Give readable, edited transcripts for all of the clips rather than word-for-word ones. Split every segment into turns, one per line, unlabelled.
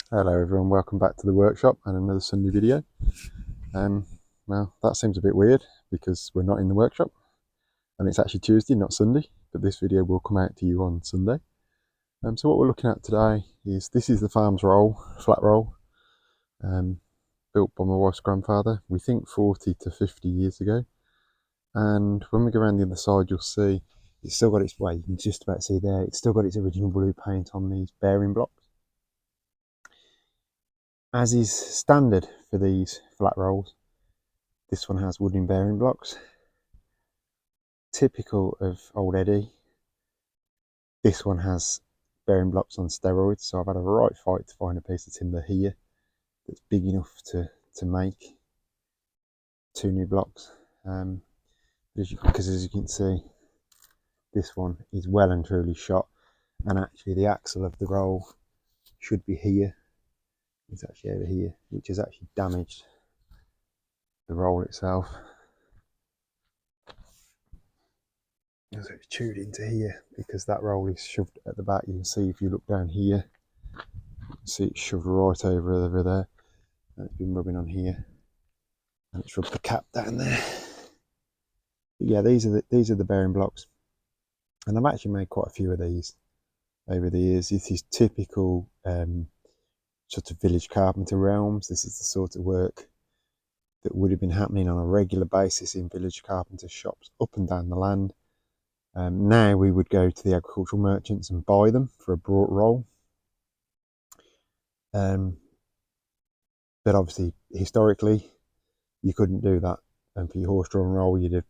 Hello everyone, welcome back to the workshop and another Sunday video. Well, that seems a bit weird because we're not in the workshop and it's actually Tuesday, not Sunday, but this video will come out to you on Sunday. So what we're looking at today is, this is the farm's roll, flat roll, built by my wife's grandfather, we think 40 to 50 years ago. And when we go around the other side, you'll see it's still got its, well, you can just about see there, it's still got its original blue paint on these bearing blocks. As is standard for these flat rolls, this one has wooden bearing blocks. Typical of old Eddie, this one has bearing blocks on steroids, so I've had a right fight to find a piece of timber here that's big enough to make two new blocks. Because as you can see, this one is well and truly shot, and actually the axle of the roll should be here. It's actually over here, which has actually damaged the roll itself. So it's chewed into here because that roll is shoved at the back. You can see if you look down here, you can see it's shoved right over there, and it's been rubbing on here, and it's rubbed the cap down there. But yeah, these are the bearing blocks, and I've actually made quite a few of these over the years. This is typical sort of village carpenter realms. This is the sort of work that would have been happening on a regular basis in village carpenter shops up and down the land. Now we would go to the agricultural merchants and buy them for a brought roll. But obviously, historically, you couldn't do that. And for your horse-drawn roll, you'd have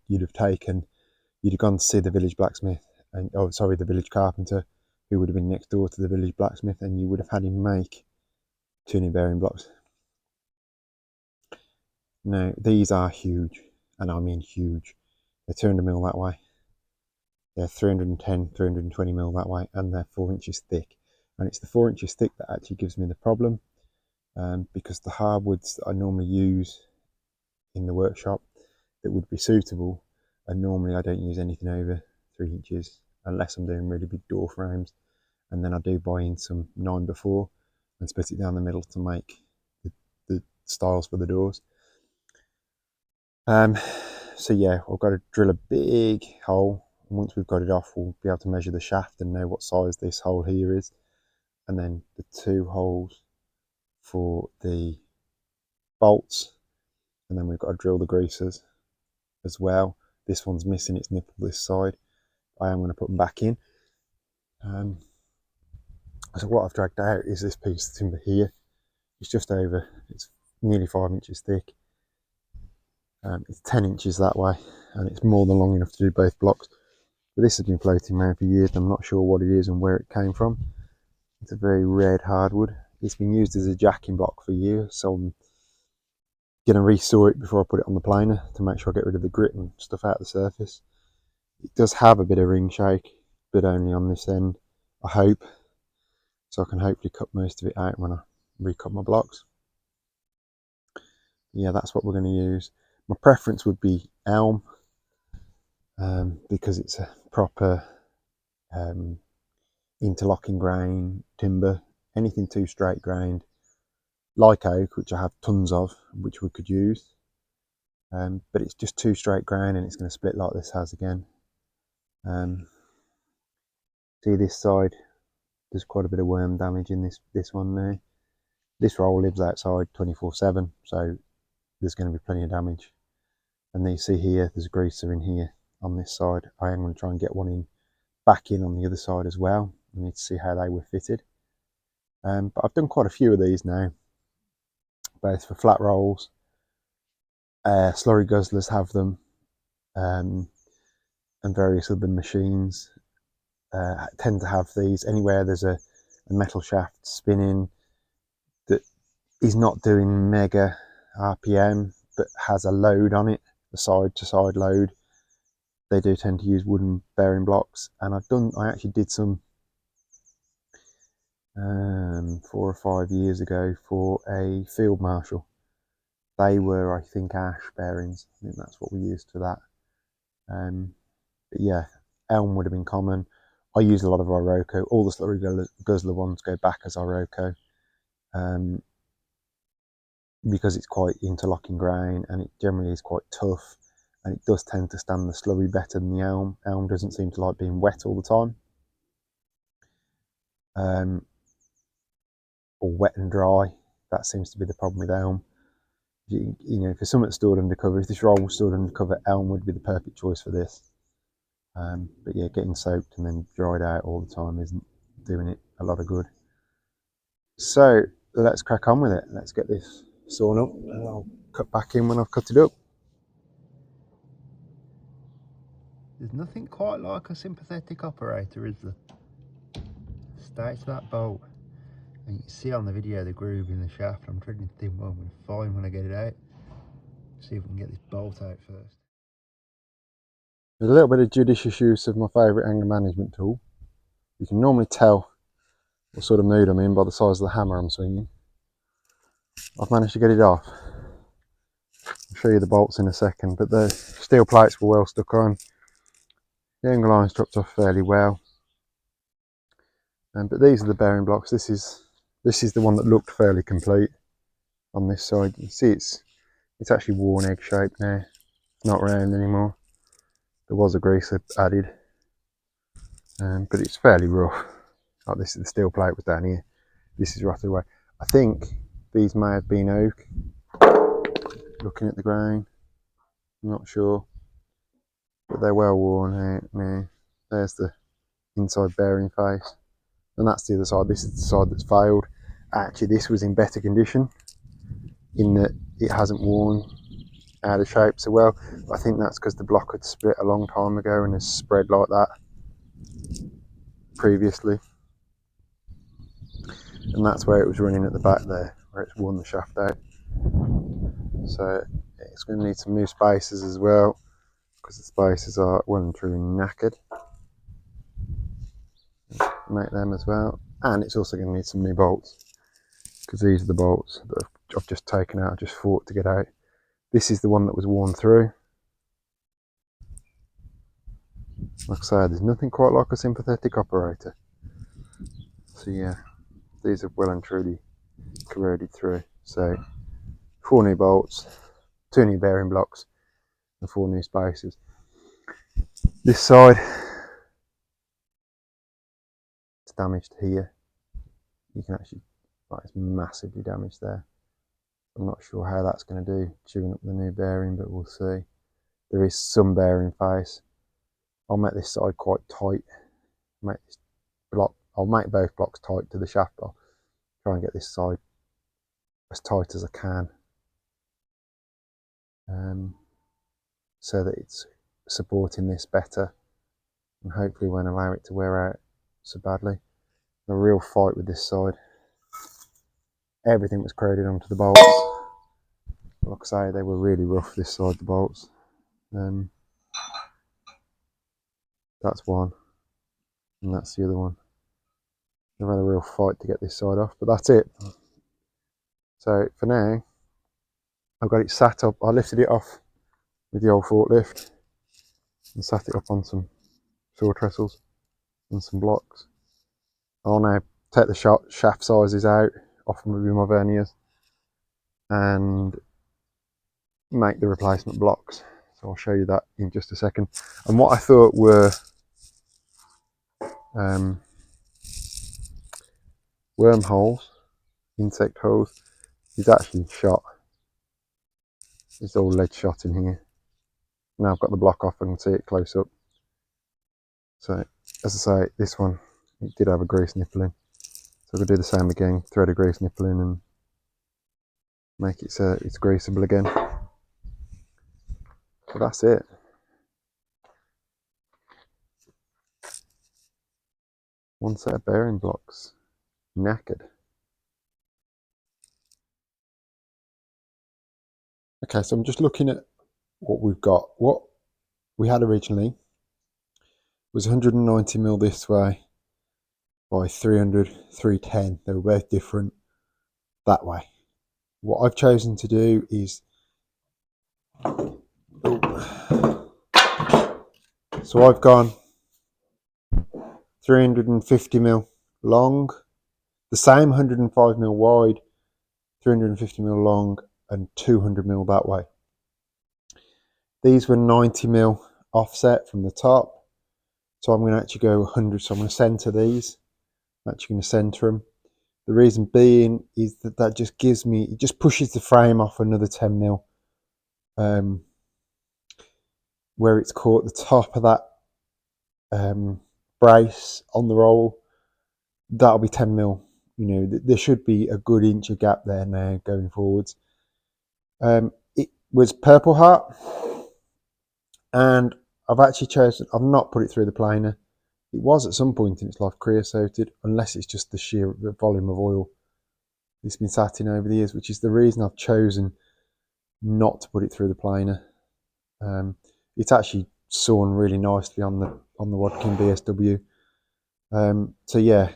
gone to see the village blacksmith, and the village carpenter, who would have been next door to the village blacksmith, and you would have had him make two new bearing blocks. Now these are huge, and I mean huge. They're 200 mil that way. They're 310, 320 mil that way, and they're 4 inches thick. And it's the 4 inches thick that actually gives me the problem, because the hardwoods that I normally use in the workshop that would be suitable, and normally I don't use anything over 3 inches unless I'm doing really big door frames, and then I do buy in some 9x4 and split it down the middle to make the styles for the doors. So yeah, I've got to drill a big hole. Once we've got it off, we'll be able to measure the shaft and know what size this hole here is, and then the two holes for the bolts, and then we've got to drill the greasers as well. This one's missing its nipple this side. I am going to put them back in. So what I've dragged out is this piece of timber here. It's nearly 5 inches thick. It's 10 inches that way, and it's more than long enough to do both blocks. But this has been floating around for years. I'm not sure what it is and where it came from. It's a very red hardwood. It's been used as a jacking block for years, so I'm going to restore it before I put it on the planer to make sure I get rid of the grit and stuff out of the surface. It does have a bit of ring shake, but only on this end, I hope. So I can hopefully cut most of it out when I recut my blocks. Yeah, that's what we're going to use. My preference would be elm, because it's a proper interlocking grain timber. Anything too straight grained, like oak, which I have tons of, which we could use, but it's just too straight grain and it's going to split like this has again. See this side, there's quite a bit of worm damage in this one now. This roll lives outside 24/7, so there's going to be plenty of damage. And then you see here, there's a greaser in here on this side. I am going to try and get one back in on the other side as well. I need to see how they were fitted. But I've done quite a few of these now, both for flat rolls. Slurry guzzlers have them, and various other machines tend to have these. Anywhere there's a metal shaft spinning that is not doing mega RPM but has a load on it, a side to side load, they do tend to use wooden bearing blocks. And I actually did some 4 or 5 years ago for a field marshal. They were, I think, ash bearings. I think that's what we used for that. But yeah, elm would have been common. I use a lot of Iroko. All the slurry guzzler ones go back as Iroko. because it's quite interlocking grain and it generally is quite tough, and it does tend to stand the slurry better than the elm. Elm doesn't seem to like being wet all the time, or wet and dry. That seems to be the problem with elm. You know, for something stored under cover, if this roll was stored under cover, elm would be the perfect choice for this. But yeah, getting soaked and then dried out all the time isn't doing it a lot of good. So let's crack on with it. Let's get this sawn up and I'll cut back in when I've cut it up. There's nothing quite like a sympathetic operator, is there? Stay to that bolt, and you can see on the video the groove in the shaft. I'm trying to think what I'm going to find when I get it out. See if we can get this bolt out first. There's a little bit of judicious use of my favourite anger management tool. You can normally tell what sort of mood I'm in by the size of the hammer I'm swinging. I've managed to get it off. I'll show you the bolts in a second, but the steel plates were well stuck on. The angle lines dropped off fairly well. But these are the bearing blocks. This is the one that looked fairly complete on this side. You can see it's actually worn egg shaped now. It's not round anymore. There was a grease added, but it's fairly rough. Like this, the steel plate was down here. This is rotted away. I think these may have been oak. Looking at the grain, I'm not sure, but they're well worn out now. There's the inside bearing face, and that's the other side. This is the side that's failed. Actually, this was in better condition in that it hasn't worn out of shape so well. I think that's because the block had split a long time ago and has spread like that previously, and that's where it was running at the back there, where it's worn the shaft out. So it's going to need some new spacers as well, because the spacers are well and truly knackered. Make them as well, and it's also going to need some new bolts, because these are the bolts that I've just taken out. I just fought to get out. This is the one that was worn through. Like I say, there's nothing quite like a sympathetic operator. So yeah, these are well and truly corroded through. So 4 new bolts, 2 new bearing blocks, and 4 new spacers. This side, it's damaged here. You can actually, like, it's massively damaged there. I'm not sure how that's going to do chewing up the new bearing, but we'll see. There is some bearing face. I'll make this side quite tight. I'll make both blocks tight to the shaft. I'll try and get this side as tight as I can, so that it's supporting this better, and hopefully won't allow it to wear out so badly. A real fight with this side. Everything was corroded onto the bolts. Like I say, they were really rough this side, the bolts. That's one, and that's the other one. I've had a real fight to get this side off, but that's it. So for now, I've got it sat up. I lifted it off with the old forklift and sat it up on some saw trestles and some blocks. I'll now take the shaft sizes out off with my verniers and make the replacement blocks. So I'll show you that in just a second. And what I thought were wormholes, insect holes, is actually shot. It's all lead shot in here. Now I've got the block off, I can see it close up. So as I say, this one, it did have a grease nipple in. So I'm going to do the same again, thread a grease nipple in and make it so it's greasable again. But that's it. One set of bearing blocks, knackered. Okay, so I'm just looking at what we've got. What we had originally was 190mm this way by 300, 310. They were both different that way. What I've chosen to do is, so I've gone 350mm long, the same 105mm wide, 350mm long and 200mm that way. These were 90mm offset from the top, so I'm going to actually go 100. So I'm going to centre these. I'm actually going to centre them. The reason being is that that just gives me, it just pushes the frame off another 10mm. Where it's caught the top of that brace on the roll, that'll be 10mm. You know, there should be a good inch of gap there now going forwards. It was Purpleheart, and I've actually chosen, I've not put it through the planer. It was at some point in its life creosoted, unless it's just the sheer volume of oil it's been sat in over the years, which is the reason I've chosen not to put it through the planer. It's actually sawn really nicely on the Wadkin BSW. So yeah,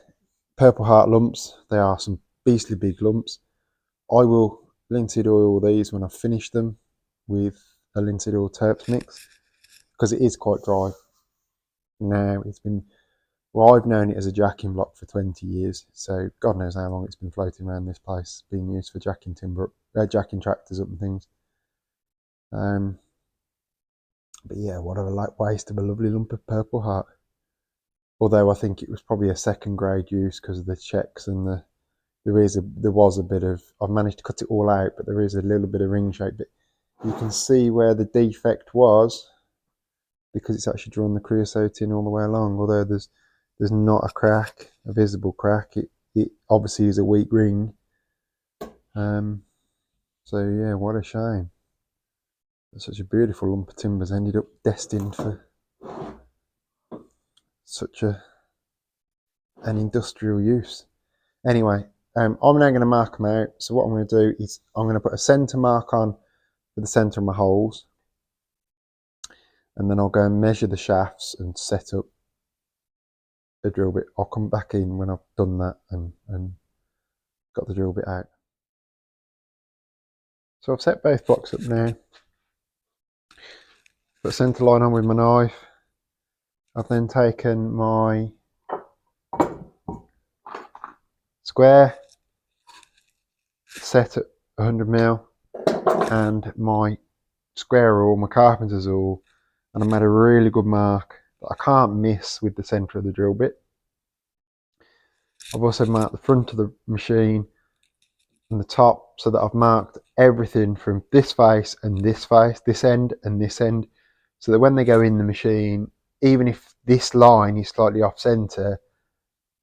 Purpleheart lumps, they are some beastly big lumps. I will linseed oil these when I finish them with a linseed oil terps mix, because it is quite dry now. It's been, well, I've known it as a jacking block for 20 years, so God knows how long it's been floating around this place, being used for jacking timber, jacking tractors up and things. But yeah, what a waste of a lovely lump of Purpleheart. Although I think it was probably a second grade use because of the checks and there was a bit of, I've managed to cut it all out, but there is a little bit of ring shape. But you can see where the defect was, because it's actually drawn the creosote in all the way along. Although there's not a crack, a visible crack. It obviously is a weak ring. So yeah, what a shame. Such a beautiful lump of timber's ended up destined for such an industrial use. Anyway, I'm now going to mark them out. So what I'm going to do is I'm going to put a centre mark on for the centre of my holes, and then I'll go and measure the shafts and set up the drill bit. I'll come back in when I've done that and got the drill bit out. So I've set both blocks up now. Put a centre line on with my knife. I've then taken my square, set at 100mm, and my square awl, my carpenter's awl, and I made a really good mark that I can't miss with the centre of the drill bit. I've also marked the front of the machine and the top, so that I've marked everything from this face and this face, this end and this end, so that when they go in the machine, even if this line is slightly off centre,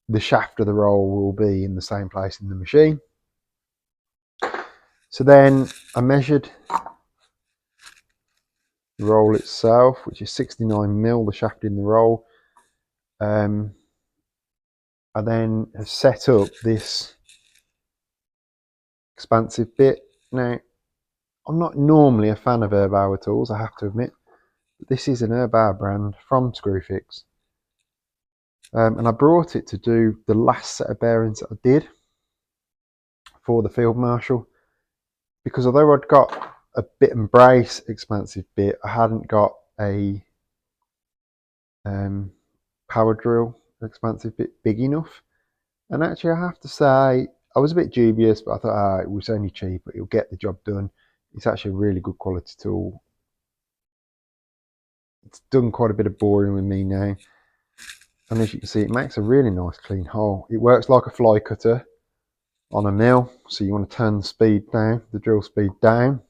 the shaft of the roll will be in the same place in the machine. So then I measured the roll itself, which is 69mm, the shaft in the roll. I then have set up this expansive bit. Now, I'm not normally a fan of Erbauer tools, I have to admit, but this is an Erbauer brand from Screwfix. And I brought it to do the last set of bearings that I did for the Field Marshal, because although I'd got a bit and brace expansive bit, I hadn't got a power drill expansive bit big enough. And actually, I have to say, I was a bit dubious, but I thought, it was only cheap, but it'll get the job done. It's actually a really good quality tool. It's done quite a bit of boring with me now. And as you can see, it makes a really nice clean hole. It works like a fly cutter on a mill. So you want to turn the speed down, the drill speed down.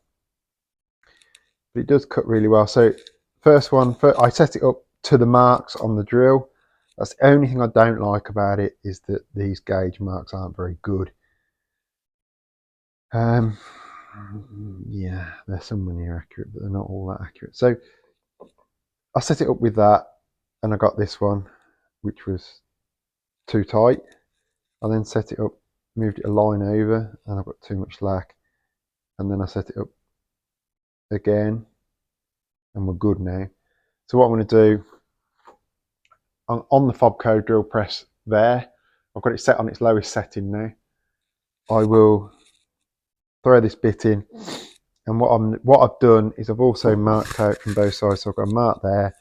But it does cut really well. So first one, I set it up to the marks on the drill. That's the only thing I don't like about it, is that these gauge marks aren't very good. Yeah, they're somewhere near accurate, but they're not all that accurate. So I set it up with that, and I got this one, which was too tight. I then set it up, moved it a line over, and I've got too much slack. And then I set it up again, and we're good now. So what I'm going to do, on the Fobco drill press there, I've got it set on its lowest setting now. I will throw this bit in, and what I've done is I've also marked out from both sides. So I've got a mark there,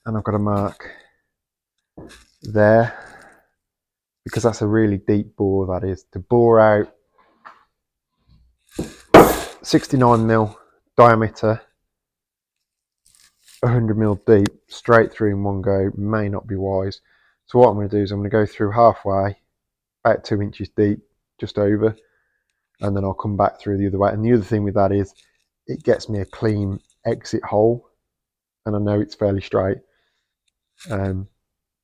and I've got a mark there, because that's a really deep bore, that is, to bore out 69mm diameter, 100mm deep, straight through in one go may not be wise. So what I'm going to do is I'm going to go through halfway, about 2 inches deep, just over, and then I'll come back through the other way. And the other thing with that is it gets me a clean exit hole, and I know it's fairly straight. So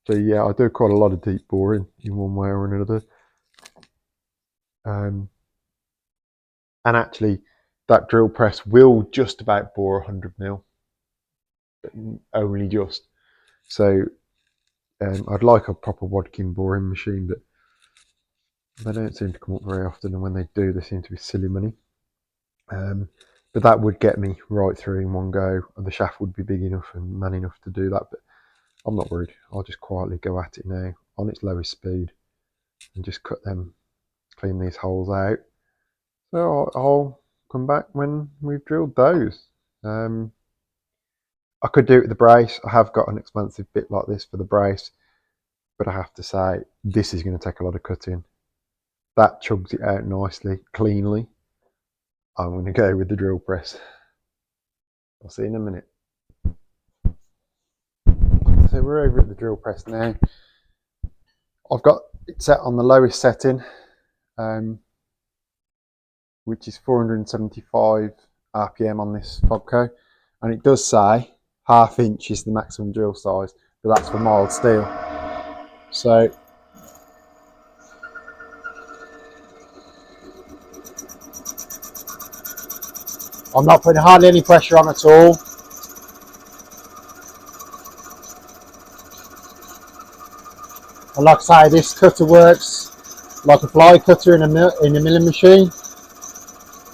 yeah, I do quite a lot of deep boring in one way or another. And actually, that drill press will just about bore 100mm, but only just. So I'd like a proper Wadkin boring machine, but they don't seem to come up very often, and when they do, they seem to be silly money. But that would get me right through in one go, and the shaft would be big enough and man enough to do that, but I'm not worried. I'll just quietly go at it now on its lowest speed and just clean these holes out. So I'll come back when we've drilled those. I could do it with the brace. I have got an expensive bit like this for the brace, but I have to say this is going to take a lot of cutting. That chugs it out nicely, cleanly. I'm going to go with the drill press. I'll see you in a minute. So we're over at the drill press now. I've got it set on the lowest setting, which is 475 RPM on this Fobco, and it does say 1/2 inch is the maximum drill size, but that's for mild steel. So I'm not putting hardly any pressure on at all. And like I say, this cutter works like a fly cutter in a milling machine,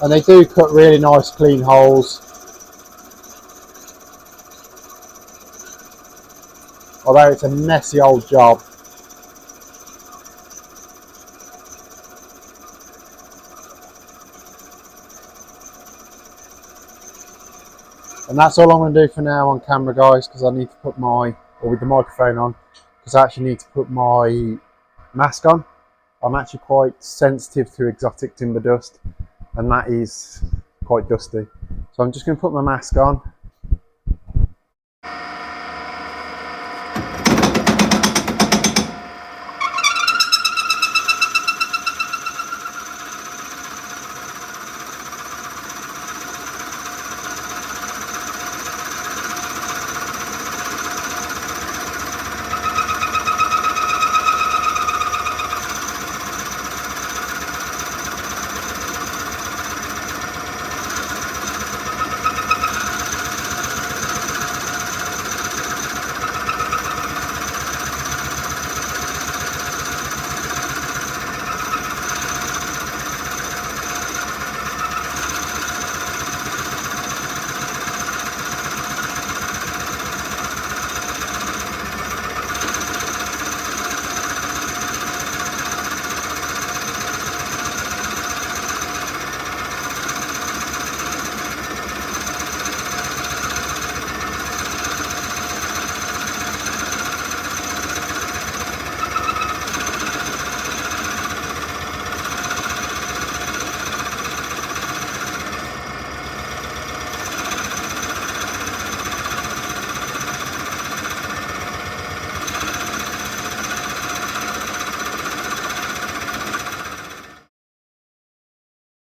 and they do cut really nice clean holes. Although it's a messy old job. And that's all I'm going to do for now on camera, guys, because I need to put or with the microphone on, because I actually need to put my mask on. I'm actually quite sensitive to exotic timber dust, and that is quite dusty. So I'm just going to put my mask on.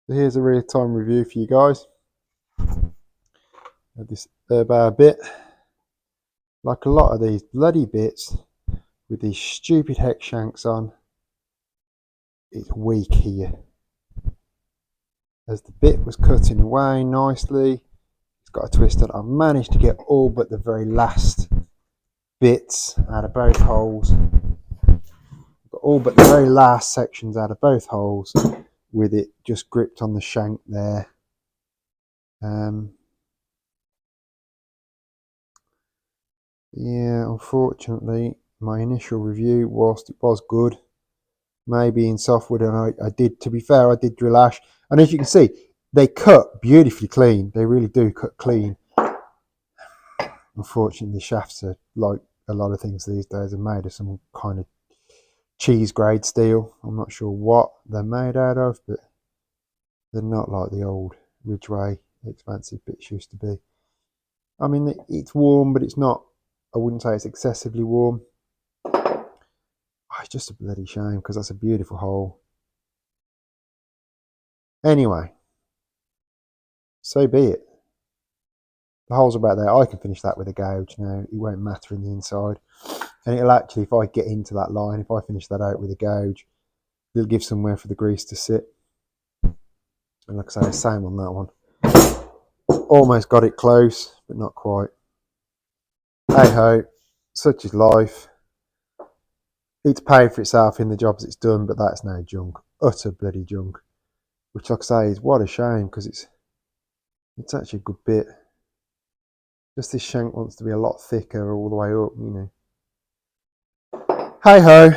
So here's a real-time review for you guys of this herb bit. Like a lot of these bloody bits with these stupid hex shanks on, it's weak here. As the bit was cutting away nicely, it's got a twist that I've managed to get all but the very last bits out of both holes. Got all but the very last sections out of both holes with it just gripped on the shank there. Yeah, unfortunately, my initial review, whilst it was good, maybe in softwood, and I did, to be fair, I did drill ash, and as you can see, they cut beautifully clean. They really do cut clean. Unfortunately, the shafts are, like a lot of things these days, are made of some kind of cheese grade steel. I'm not sure what they're made out of, but they're not like the old Ridgeway expansive bits used to be. I mean, it's warm, but it's not, I wouldn't say it's excessively warm. Oh, it's just a bloody shame because that's a beautiful hole. Anyway, so be it. The hole's about there. I can finish that with a gouge now. It won't matter in the inside. And it'll actually, if I get into that line, if I finish that out with a gouge, it'll give somewhere for the grease to sit. And like I say, same on that one. Almost got it close, but not quite. Hey ho, such is life. It's paid for itself in the jobs it's done, but that's no junk. Utter bloody junk. Which, like I say, is what a shame, because it's actually a good bit. Just this shank wants to be a lot thicker all the way up, you know. Hey ho.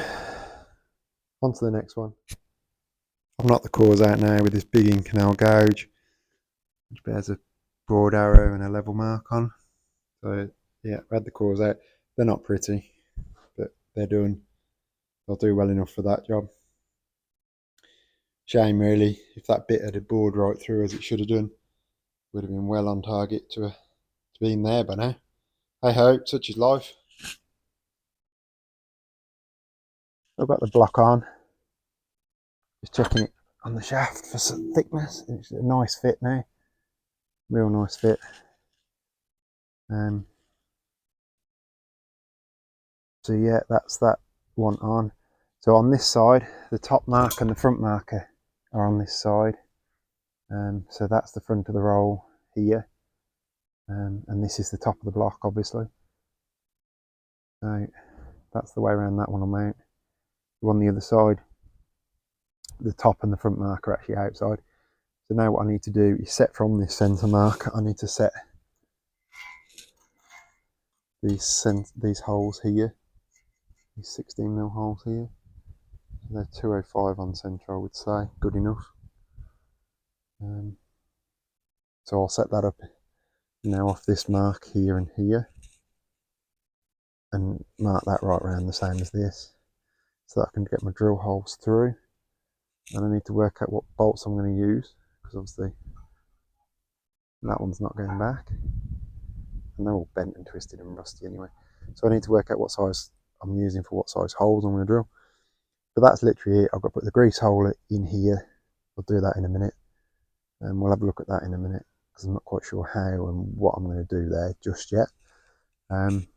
On to the next one. I've knocked the cores out now with this big in-canal gouge, which bears a broad arrow and a level mark on. So yeah, I've had the cores out. They're not pretty, but they're done. They'll do well enough for that job. Shame really, if that bit had bored right through as it should have done, would have been well on target to been there by now. Hey ho, such is life. I've got the block on. Just checking it on the shaft for some thickness. It's a nice fit now. Real nice fit. So yeah, that's that one on. So on this side, the top mark and the front marker are on this side. So that's the front of the roll here. And this is the top of the block, obviously. So that's the way around that one on mount. On the other side, the top and the front mark are actually outside. So now what I need to do is set from this centre mark. I need to set these holes here, these 16mm holes here. So they're 205 on centre, I would say, good enough. So I'll set that up now off this mark here and here, and mark that right around the same as this, so that I can get my drill holes through. And I need to work out what bolts I'm going to use, because obviously that one's not going back, and they're all bent and twisted and rusty anyway. So I need to work out what size I'm using for what size holes I'm going to drill. But that's literally it. I've got to put the grease hole in here. I'll do that in a minute, and we'll have a look at that in a minute, because I'm not quite sure how and what I'm going to do there just yet. And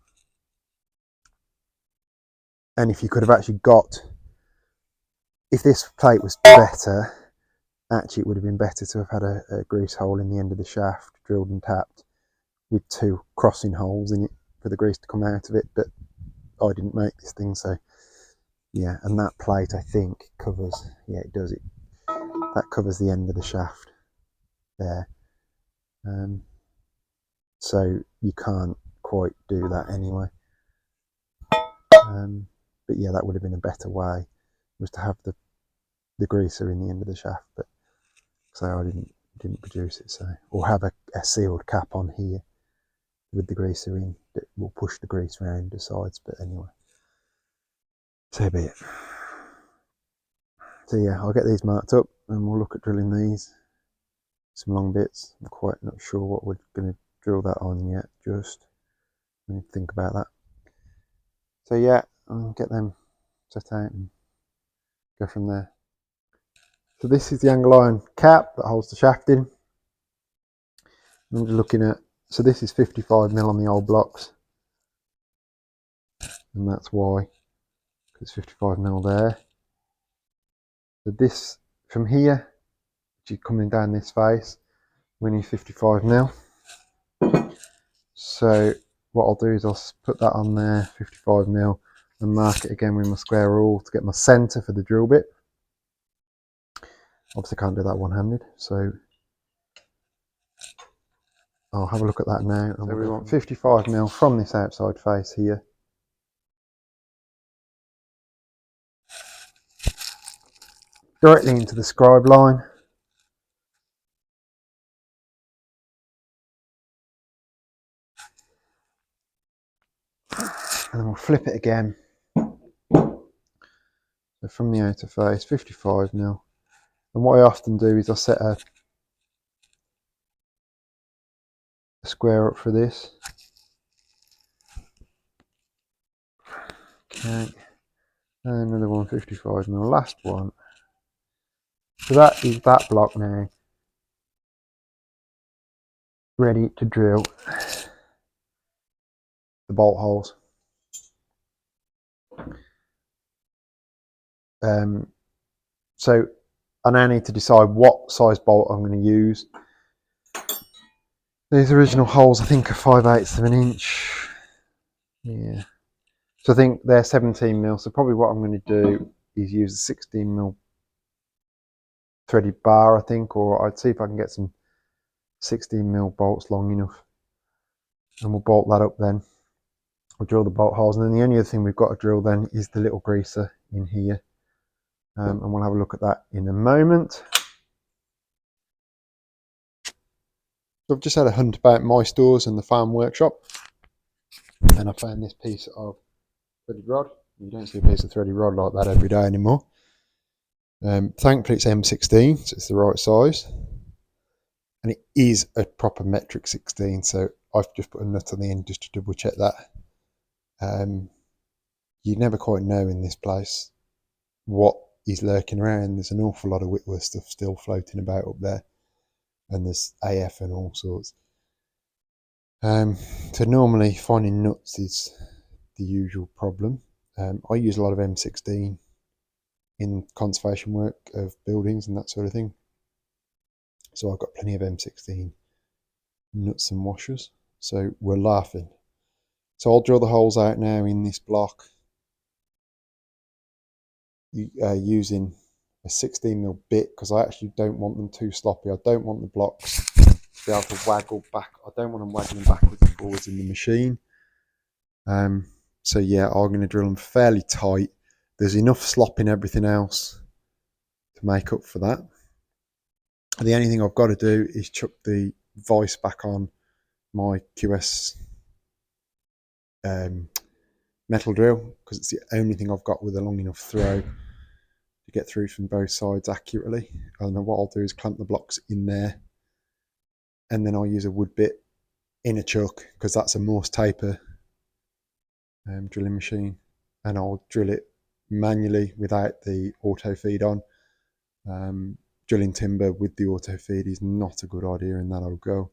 if you could have actually got, if this plate was better, actually it would have been better to have had a grease hole in the end of the shaft, drilled and tapped, with 2 crossing holes in it for the grease to come out of it. But I didn't make this thing, so yeah. And that plate, I think, covers, yeah, it does, that covers the end of the shaft there. So you can't quite do that anyway. But yeah, that would have been a better way, was to have the greaser in the end of the shaft. But so I didn't produce it, so, or have a sealed cap on here with the greaser in that will push the grease around the sides. But anyway, so be it. So yeah, I'll get these marked up and we'll look at drilling these, some long bits. I'm quite not sure what we're going to drill that on yet, just I need to think about that. So yeah, I'll get them set out and go from there. So this is the angle iron cap that holds the shaft in. I'm just looking at, so this is 55mm on the old blocks, and that's why, because it's 55mm there. So this, from here, which is coming down this face, we need 55mm. So what I'll do is I'll put that on there, 55mm, and mark it again with my square rule to get my centre for the drill bit. Obviously can't do that one-handed, so I'll have a look at that now. So we want 55mm from this outside face here. Directly into the scribe line. And then we'll flip it again. So from the outer face, 55mm. And what I often do is I set square up for this. Okay, and another 155 and the last one. So that is that block now ready to drill the bolt holes. So I now need to decide what size bolt I'm going to use. These original holes I think are 5/8 of an inch. Yeah. So I think they're 17 mil. So probably what I'm going to do is use a 16 mil threaded bar, I think, or I'd see if I can get some 16 mil bolts long enough, and we'll bolt that up then. We'll drill the bolt holes, and then the only other thing we've got to drill then is the little greaser in here, and we'll have a look at that in a moment. So I've just had a hunt about my stores and the farm workshop, and I found this piece of threaded rod. You don't see a piece of threaded rod like that every day anymore. Thankfully it's M16, so it's the right size, and it is a proper metric 16, so I've just put a nut on the end just to double check that. You never quite know in this place what is lurking around. There's an awful lot of Whitworth stuff still floating about up there, and there's AF and all sorts. So normally finding nuts is the usual problem. I use a lot of M16 in conservation work of buildings and that sort of thing, so I've got plenty of M16 nuts and washers, so we're laughing. So I'll drill the holes out now in this block using a 16 mil bit, because I actually don't want them too sloppy. I don't want the blocks to be able to waggle back. I don't want them waggling backwards and forwards in the machine. So yeah, I'm going to drill them fairly tight. There's enough slop in everything else to make up for that. The only thing I've got to do is chuck the vice back on my QS metal drill, because it's the only thing I've got with a long enough throw to get through from both sides accurately. And then what I'll do is clamp the blocks in there, and then I'll use a wood bit in a chuck, because that's a Morse taper drilling machine, and I'll drill it manually without the auto feed on. Drilling timber with the auto feed is not a good idea in that old girl.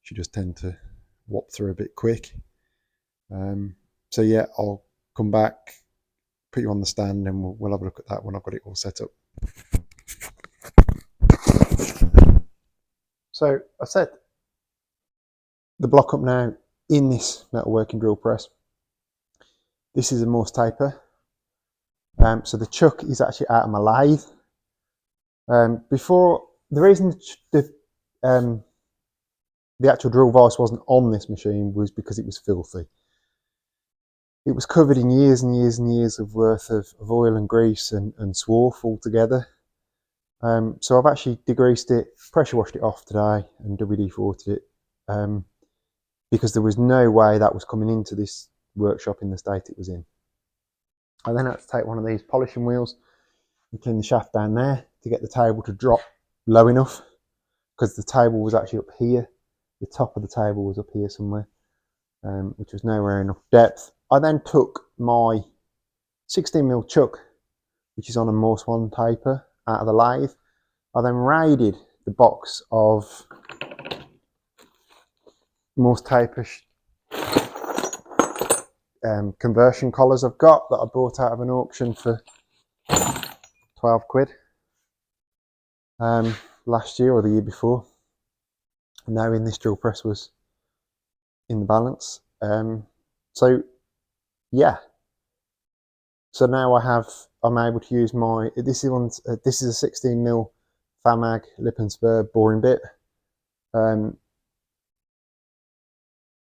She just tend to whop through a bit quick. So yeah, I'll come back, put you on the stand, and we'll have a look at that when I've got it all set up. So I've set the block up now in this metalworking drill press. This is a Morse taper. So the chuck is actually out of my lathe. Before, the reason the actual drill vise wasn't on this machine was because it was filthy. It was covered in years and years and years of worth of oil and grease and swarf altogether. So I've actually degreased it, pressure washed it off today, and WD-40'd it, because there was no way that was coming into this workshop in the state it was in. I then had to take one of these polishing wheels and clean the shaft down there to get the table to drop low enough, because the table was actually up here. The top of the table was up here somewhere, which was nowhere enough depth. I then took my 16mm chuck, which is on a Morse 1 taper, out of the lathe. I then raided the box of Morse taper conversion collars I've got, that I bought out of an auction for 12 quid last year or the year before. And now in this drill press was in the balance. So yeah, so now I'm able to use my, this is a 16mm Famag lip and spur boring bit.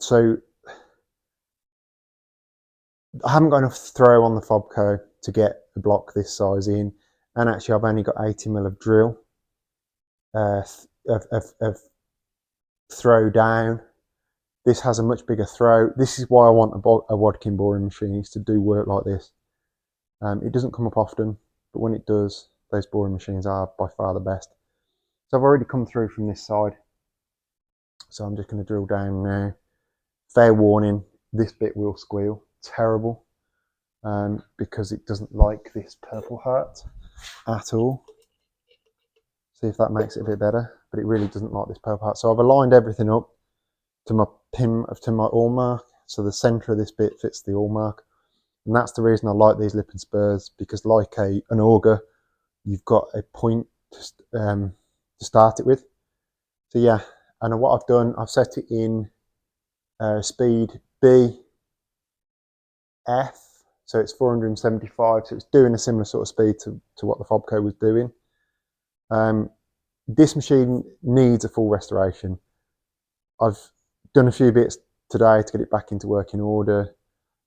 So I haven't got enough throw on the Fobco to get a block this size in, and actually I've only got 80mm of drill of throw down. This has a much bigger throw. This is why I want a Wadkin boring machine, is to do work like this. It doesn't come up often, but when it does, those boring machines are by far the best. So I've already come through from this side So I'm just going to drill down now. Fair warning, this bit will squeal terrible, because it doesn't like this purpleheart at all. See if that makes it a bit better, but it really doesn't like this purpleheart. So I've aligned everything up to my pin, to my awl mark, so the centre of this bit fits the awl mark. And that's the reason I like these lip and spurs, because like an auger, you've got a point to start it with. So yeah, and what I've done, I've set it in speed B, F, so it's 475, so it's doing a similar sort of speed to what the Fobco was doing. This machine needs a full restoration. I've done a few bits today to get it back into working order.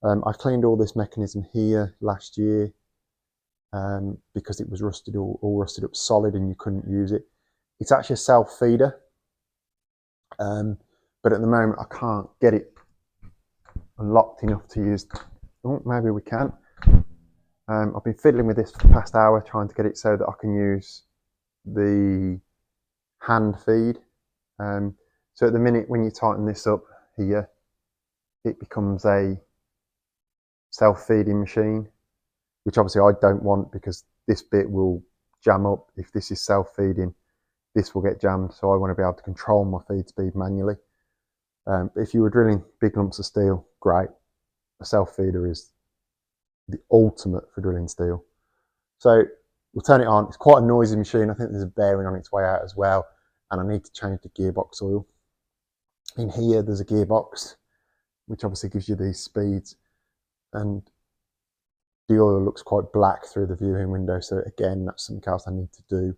I cleaned all this mechanism here last year because it was rusted, all rusted up solid, and you couldn't use it. It's actually a self feeder, but at the moment I can't get it unlocked enough to use. Oh, maybe we can. I've been fiddling with this for the past hour, trying to get it so that I can use the hand feed. So at the minute, when you tighten this up here, it becomes a self-feeding machine, which obviously I don't want, because this bit will jam up. If this is self-feeding, this will get jammed, so I want to be able to control my feed speed manually. If you were drilling big lumps of steel, great. A self-feeder is the ultimate for drilling steel. So we'll turn it on. It's quite a noisy machine. I think there's a bearing on its way out as well, and I need to change the gearbox oil. In here there's a gearbox which obviously gives you these speeds, and the oil looks quite black through the viewing window, so again, that's something else I need to do.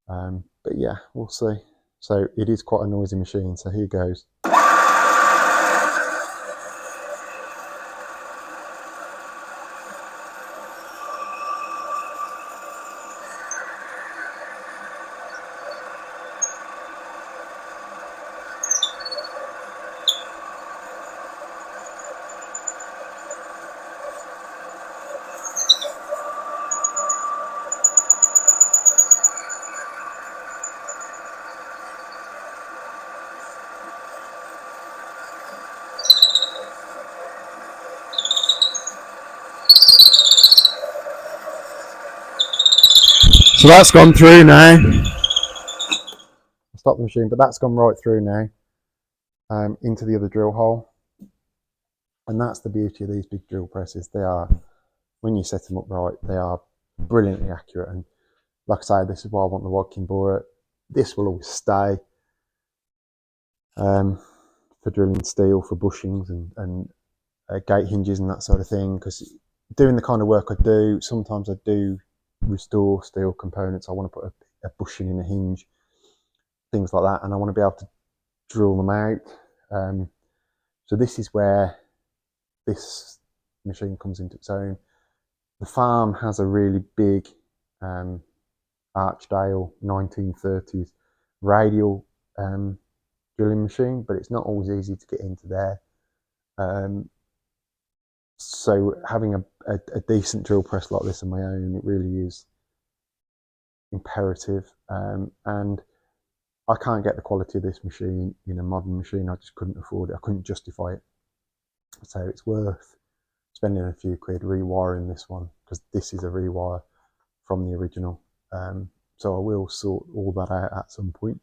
But yeah, we'll see. So it is quite a noisy machine, so here goes. So that's gone through now. Stop the machine, but that's gone right through now into the other drill hole. And that's the beauty of these big drill presses. They are, when you set them up right, they are brilliantly accurate. And like I say, this is why I want the Wadkin borer. This will always stay for drilling steel, for bushings and gate hinges and that sort of thing. Because doing the kind of work I do, sometimes I do restore steel components. I want to put a bushing in a hinge, things like that, and I want to be able to drill them out. So this is where this machine comes into its own. The farm has a really big Archdale 1930s radial drilling machine, but it's not always easy to get into there. So having a decent drill press like this on my own, it really is imperative. And I can't get the quality of this machine in a modern machine. I just couldn't afford it. I couldn't justify it. So it's worth spending a few quid rewiring this one, because this is a rewire from the original. So I will sort all that out at some point.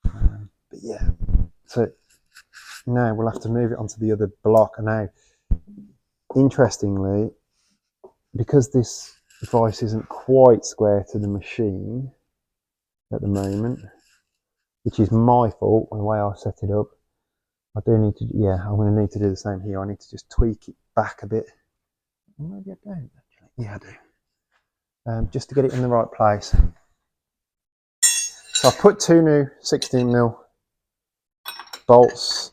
But yeah, so now we'll have to move it onto the other block. And now, interestingly, because this vise isn't quite square to the machine at the moment, which is my fault on the way I set it up, I do need to, yeah, I'm going to need to do the same here. I need to just tweak it back a bit. Maybe I don't actually. Yeah, I do. Just to get it in the right place. So I've put 2 new 16mm bolts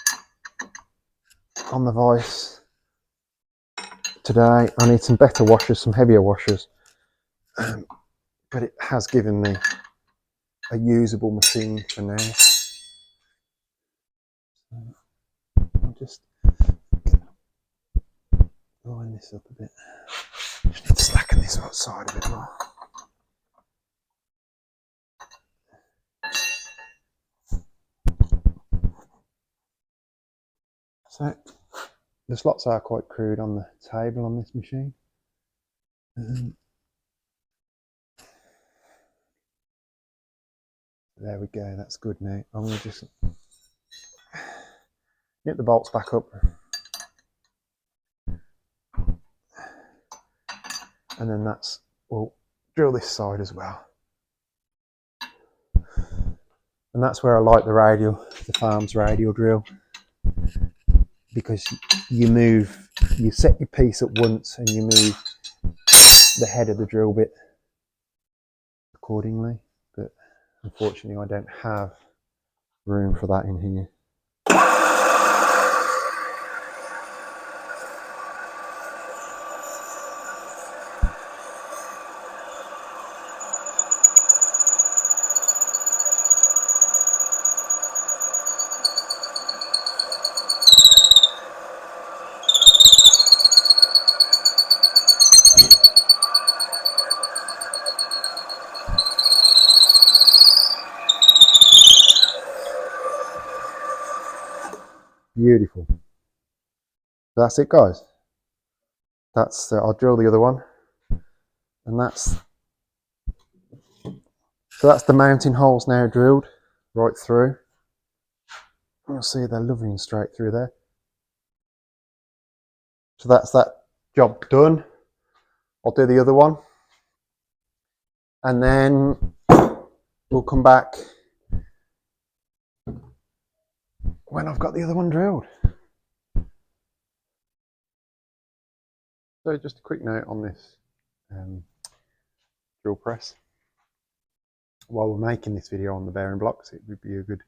on the vise today. I need some better washers, some heavier washers, but it has given me a usable machine for now. I'll just line this up a bit. Just need to slacken this outside a bit more. So the slots are quite crude on the table on this machine. There we go, that's good now. I'm going to just get the bolts back up. And then we'll drill this side as well. And that's where I like the farm's radial drill, because you set your piece up once and you move the head of the drill bit accordingly. But unfortunately I don't have room for that in here. Beautiful. So that's it, guys. I'll drill the other one, and that's the mounting holes now drilled right through. You'll see they're lovely and straight through there. So that's that job done. I'll do the other one, and then we'll come back when I've got the other one drilled. So just a quick note on this drill press. While we're making this video on the bearing blocks, it would be a good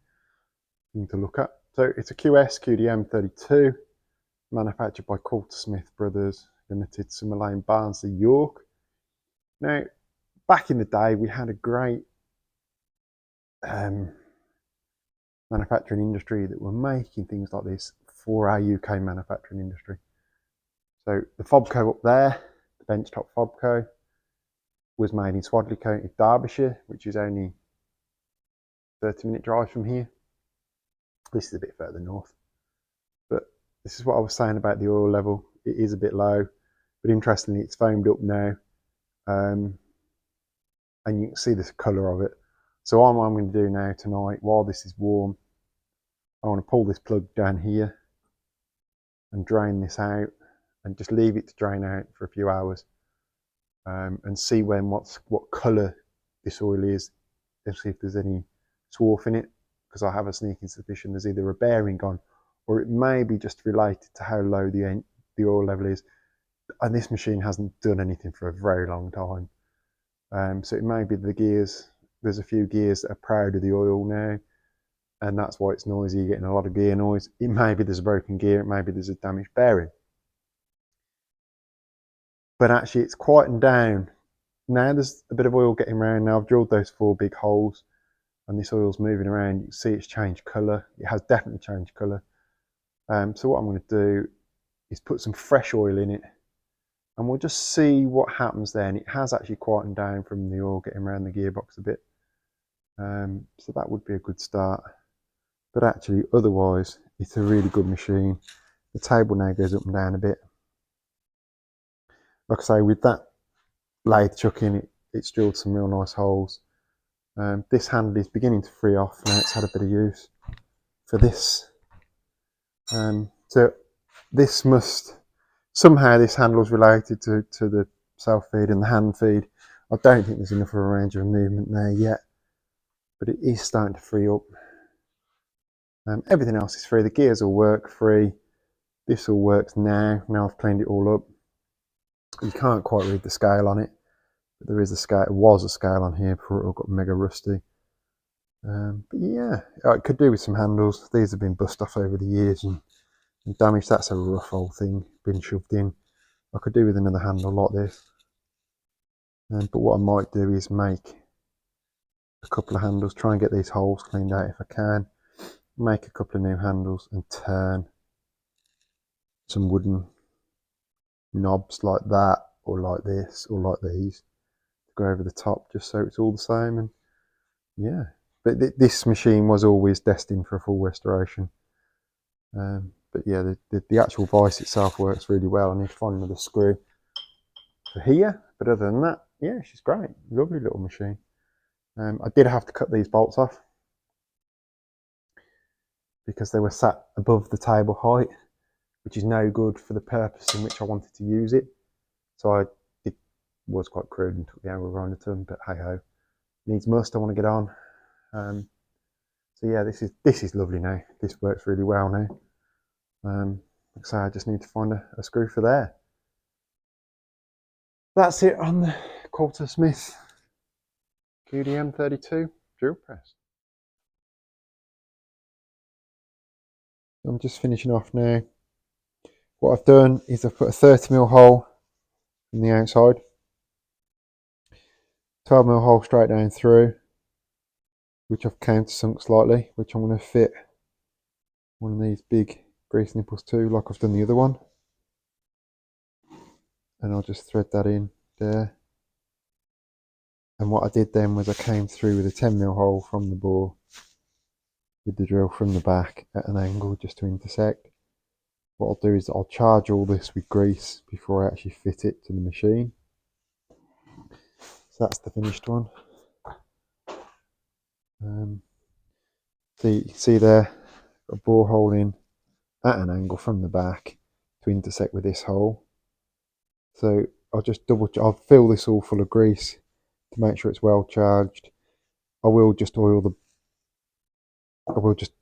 thing to look at. So it's a QS QDM 32, manufactured by Coulter Smith Brothers Limited, Summer Lane, Barnsley, York. Now, back in the day, we had a great manufacturing industry that were making things like this for our UK manufacturing industry. So the Fobco up there, the benchtop Fobco, was made in Swadley County, Derbyshire, which is only 30-minute drive from here. This is a bit further north. But this is what I was saying about the oil level. It is a bit low, but interestingly, it's foamed up now. And you can see the colour of it. So what I'm going to do now tonight, while this is warm, I want to pull this plug down here and drain this out, and just leave it to drain out for a few hours, and see what colour this oil is, and see if there's any swarf in it, because I have a sneaking suspicion there's either a bearing gone, or it may be just related to how low the oil level is. And this machine hasn't done anything for a very long time, so it may be the gears. There's a few gears that are proud of the oil now, and that's why it's noisy. You're getting a lot of gear noise. It may be there's a broken gear, it may be there's a damaged bearing. But actually it's quietened down. Now there's a bit of oil getting around. Now I've drilled those 4 big holes and this oil's moving around. You can see it's changed colour. It has definitely changed colour. So what I'm going to do is put some fresh oil in it, and we'll just see what happens then. It has actually quietened down from the oil getting around the gearbox a bit. So that would be a good start. But actually, otherwise, it's a really good machine. The table now goes up and down a bit. Like I say, with that lathe chuck in, it's drilled some real nice holes. This handle is beginning to free off now. It's had a bit of use for this. So this must, somehow this handle is related to the self-feed and the hand feed. I don't think there's enough of a range of movement there yet, but it is starting to free up. Everything else is free. The gears will work free. This all works now. Now I've cleaned it all up. You can't quite read the scale on it, but there is a scale. There was a scale on here before it all got mega rusty. But yeah, it could do with some handles. These have been bust off over the years and damaged. That's a rough old thing been shoved in. I could do with another handle like this. But what I might do is make a couple of handles, try and get these holes cleaned out if I can, make a couple of new handles and turn some wooden knobs like that, or like this, or like these, to go over the top, just so it's all the same. And yeah, but this machine was always destined for a full restoration. But yeah, the actual vise itself works really well. I need to find another screw for here, but other than that, yeah, she's great. Lovely little machine. I did have to cut these bolts off because they were sat above the table height, which is no good for the purpose in which I wanted to use it. So it was quite crude and took the angle grinder to them, but hey ho, needs must. I want to get on. So yeah, this is lovely now. This works really well now. Like I say, I just need to find a screw for there. That's it on the Coulter Smith QDM 32 drill press. I'm just finishing off now. What I've done is I've put a 30mm hole in the outside, 12mm hole straight down through, which I've countersunk slightly, which I'm going to fit one of these big grease nipples to, like I've done the other one. And I'll just thread that in there. And what I did then was I came through with a 10mm hole from the bore with the drill from the back at an angle just to intersect. What I'll do is I'll charge all this with grease before I actually fit it to the machine. So that's the finished one. See there, a bore hole in at an angle from the back to intersect with this hole. So I'll fill this all full of grease to make sure it's well charged. I will just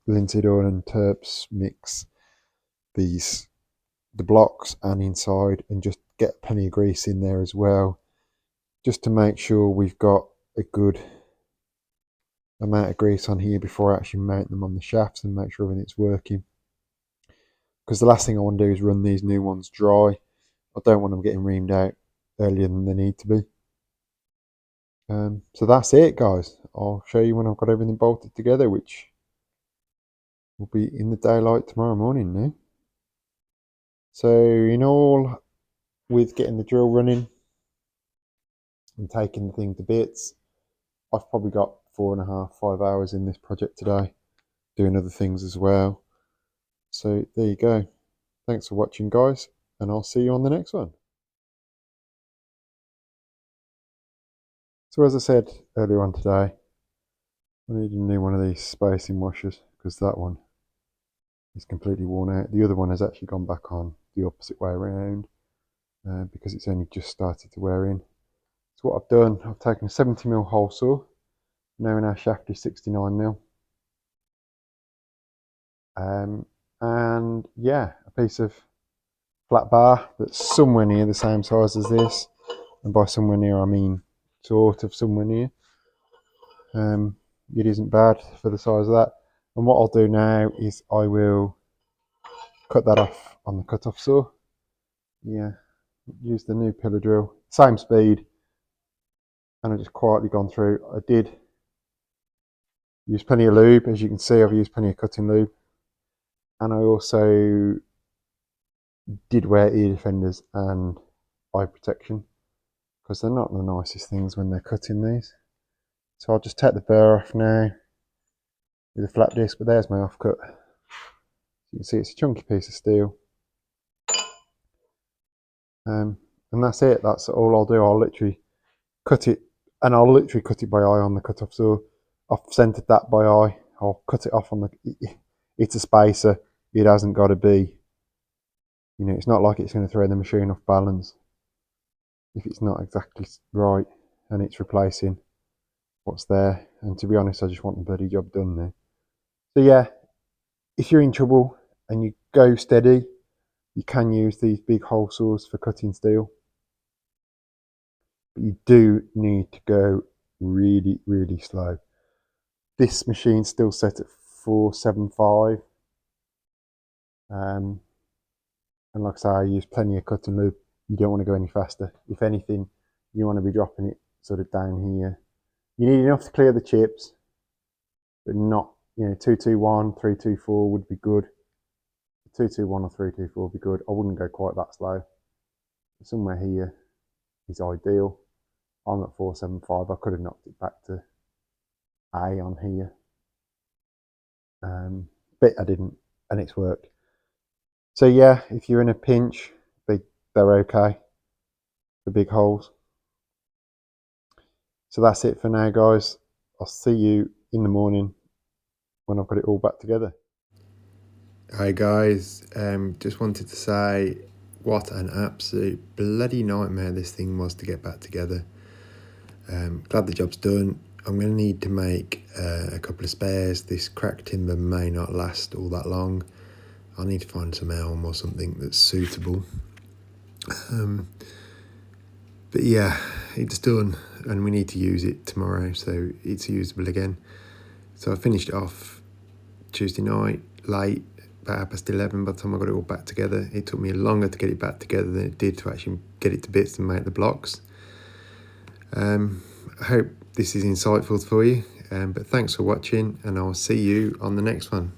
linseed oil and terps mix the blocks and inside, and just get plenty of grease in there as well, just to make sure we've got a good amount of grease on here before I actually mount them on the shafts and make sure everything's working. Because the last thing I want to do is run these new ones dry. I don't want them getting reamed out earlier than they need to be. So that's it, guys. I'll show you when I've got everything bolted together, which will be in the daylight tomorrow morning now. So in all, with getting the drill running and taking the thing to bits, I've probably got 4.5, 5 hours in this project today, doing other things as well. So there you go. Thanks for watching, guys, and I'll see you on the next one. So as I said earlier on today, I need a new one of these spacing washers because that one is completely worn out. The other one has actually gone back on the opposite way around because it's only just started to wear in. So what I've done, I've taken a 70mm hole saw. Now in our shaft is 69mm. And yeah, a piece of flat bar that's somewhere near the same size as this. And by somewhere near, I mean sort of somewhere near. It isn't bad for the size of that. And what I'll do now is I will cut that off on the cut-off saw. Yeah, use the new pillar drill, same speed, and I've just quietly gone through. I did use plenty of lube, as you can see. I've used plenty of cutting lube, and I also did wear ear defenders and eye protection because they're not the nicest things when they're cutting these. So I'll just take the burr off now with a flat disc, but there's my offcut. You can see it's a chunky piece of steel. And that's it. That's all I'll do. I'll literally cut it, and I'll literally cut it by eye on the cut-off saw. I've centered that by eye. I'll cut it off on the. It's a spacer. It hasn't got to be. You know, it's not like it's going to throw the machine off balance if it's not exactly right, and it's replacing what's there. And to be honest, I just want the bloody job done there. So yeah, if you're in trouble and you go steady, you can use these big hole saws for cutting steel. But you do need to go really, really slow. This machine's still set at 475. And like I say, I use plenty of cutting lube. You don't want to go any faster. If anything, you want to be dropping it sort of down here. You need enough to clear the chips, but not, 221, 324 would be good. 221 or 324 would be good. I wouldn't go quite that slow. Somewhere here is ideal. I'm at 475. I could have knocked it back to A on here. But I didn't, and it's worked. So yeah, if you're in a pinch, they're okay, the big holes. So that's it for now, guys. I'll see you in the morning when I've got it all back together.
Hi guys, just wanted to say what an absolute bloody nightmare this thing was to get back together. Glad the job's done. I'm going to need to make a couple of spares. This cracked timber may not last all that long. I'll need to find some elm or something that's suitable. But yeah, it's done and we need to use it tomorrow, so it's usable again. So I finished it off Tuesday night, late, about 11:30 by the time I got it all back together. It took me longer to get it back together than it did to actually get it to bits and make the blocks. I hope this is insightful for you, but thanks for watching and I'll see you on the next one.